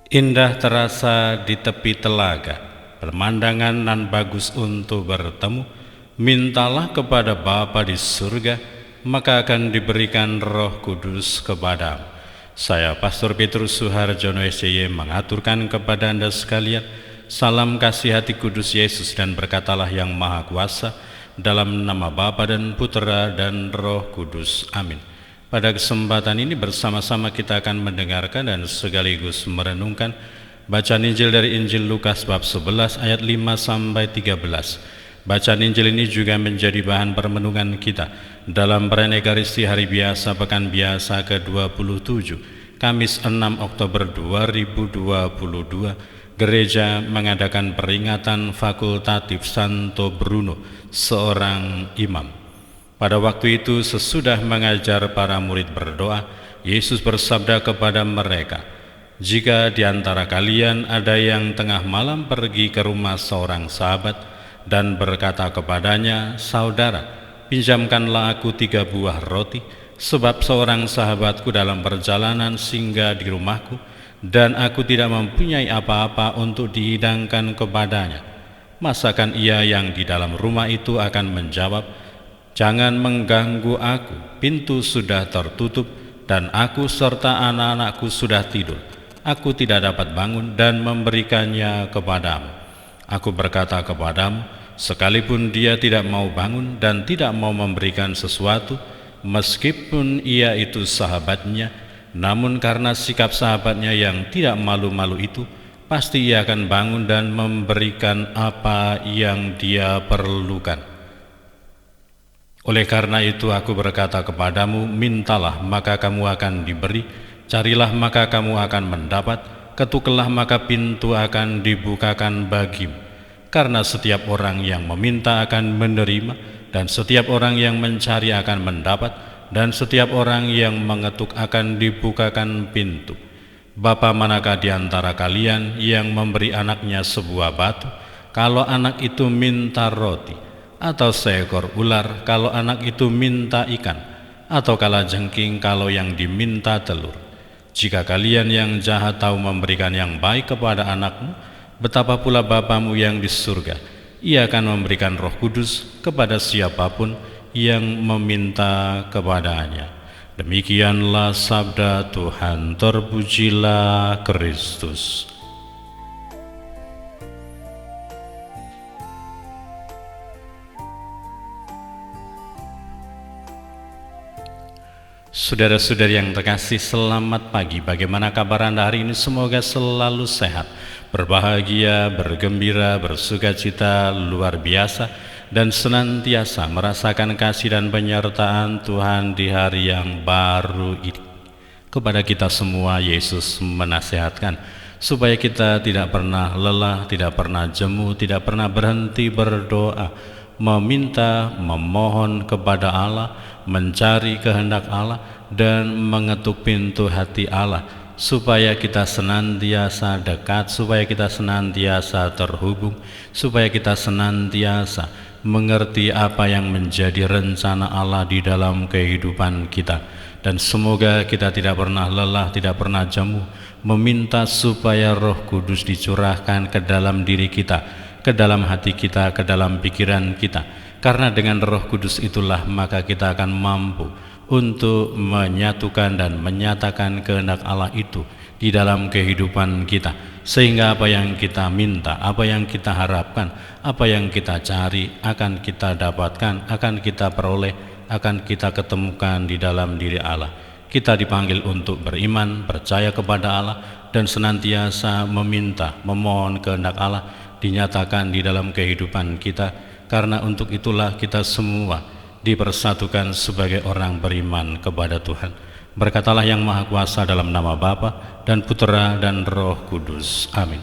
Indah terasa di tepi telaga, pemandangan nan bagus untuk bertemu. Mintalah kepada Bapa di surga, maka akan diberikan Roh Kudus kepadamu. Saya Pastor Petrus Suharjono SY mengaturkan kepada Anda sekalian salam kasih hati kudus Yesus, dan berkatalah yang Maha Kuasa, dalam nama Bapa dan Putera dan Roh Kudus. Amin. Pada kesempatan ini bersama-sama kita akan mendengarkan dan sekaligus merenungkan bacaan Injil dari Injil Lukas bab 11 ayat 5 sampai 13. Bacaan Injil ini juga menjadi bahan permenungan kita dalam perayaan Ekaristi Hari Biasa Pekan Biasa ke-27, Kamis 6 Oktober 2022. Gereja mengadakan peringatan fakultatif Santo Bruno, seorang imam. Pada waktu itu, sesudah mengajar para murid berdoa, Yesus bersabda kepada mereka, "Jika di antara kalian ada yang tengah malam pergi ke rumah seorang sahabat dan berkata kepadanya, 'Saudara, pinjamkanlah aku 3 buah roti, sebab seorang sahabatku dalam perjalanan singgah di rumahku, dan aku tidak mempunyai apa-apa untuk dihidangkan kepadanya.' Masakan ia yang di dalam rumah itu akan menjawab, 'Jangan mengganggu aku, pintu sudah tertutup dan aku serta anak-anakku sudah tidur. Aku tidak dapat bangun dan memberikannya kepadamu.' Aku berkata kepadamu, sekalipun dia tidak mau bangun dan tidak mau memberikan sesuatu, meskipun ia itu sahabatnya, namun karena sikap sahabatnya yang tidak malu-malu itu, pasti ia akan bangun dan memberikan apa yang dia perlukan. Oleh karena itu aku berkata kepadamu, mintalah maka kamu akan diberi, carilah maka kamu akan mendapat, ketuklah maka pintu akan dibukakan bagimu. Karena setiap orang yang meminta akan menerima, dan setiap orang yang mencari akan mendapat, dan setiap orang yang mengetuk akan dibukakan pintu. Bapa manakah di antara kalian yang memberi anaknya sebuah batu, kalau anak itu minta roti? Atau seekor ular kalau anak itu minta ikan? Atau kalajengking kalau yang diminta telur? Jika kalian yang jahat tahu memberikan yang baik kepada anakmu, betapa pula Bapamu yang di surga, ia akan memberikan Roh Kudus kepada siapapun yang meminta kepadanya." Demikianlah sabda Tuhan. Terpujilah Kristus. Saudara-saudari yang terkasih, selamat pagi. Bagaimana kabar Anda hari ini? Semoga selalu sehat, berbahagia, bergembira, bersukacita luar biasa, dan senantiasa merasakan kasih dan penyertaan Tuhan di hari yang baru ini. Kepada kita semua, Yesus menasihatkan supaya kita tidak pernah lelah, tidak pernah jemu, tidak pernah berhenti berdoa, meminta, memohon kepada Allah, mencari kehendak Allah, dan mengetuk pintu hati Allah, supaya kita senantiasa dekat, supaya kita senantiasa terhubung, supaya kita senantiasa mengerti apa yang menjadi rencana Allah di dalam kehidupan kita. Dan semoga kita tidak pernah lelah, tidak pernah jemu, meminta supaya Roh Kudus dicurahkan ke dalam diri kita, ke dalam hati kita, ke dalam pikiran kita. Karena dengan Roh Kudus itulah maka kita akan mampu untuk menyatukan dan menyatakan kehendak Allah itu di dalam kehidupan kita, sehingga apa yang kita minta, apa yang kita harapkan, apa yang kita cari akan kita dapatkan, akan kita peroleh, akan kita ketemukan di dalam diri Allah. Kita dipanggil untuk beriman, percaya kepada Allah, dan senantiasa meminta, memohon kehendak Allah dinyatakan di dalam kehidupan kita. Karena untuk itulah kita semua dipersatukan sebagai orang beriman kepada Tuhan. Berkatalah yang Maha Kuasa dalam nama Bapa dan Putera dan Roh Kudus. Amin.